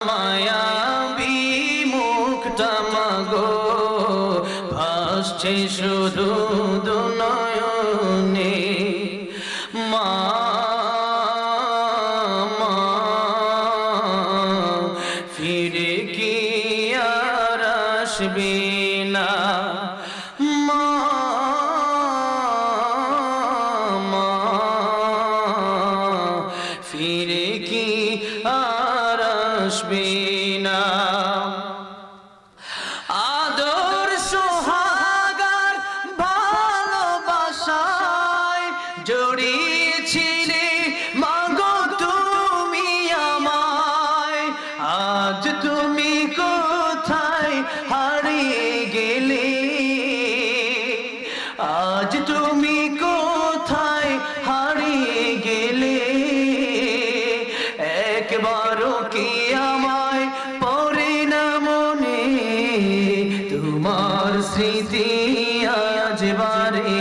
মায়াবী মুখটা মাগো ভাসছে শুধু দুনয়নে মা মা ফিরে কি আর আসবে না মা মা ফিরে কি আর আসবে না আদর সোহাগার ভালোবাসায় জড়িয়েছিলে মাগো তুমি আমায় আজ তুমি কোথায় হারিয়ে গেলে আজ তুমি কোথায় হারিয়ে গেলে একবারও কি আমায় পড়ে না মনে তোমার স্মৃতি আজ বারে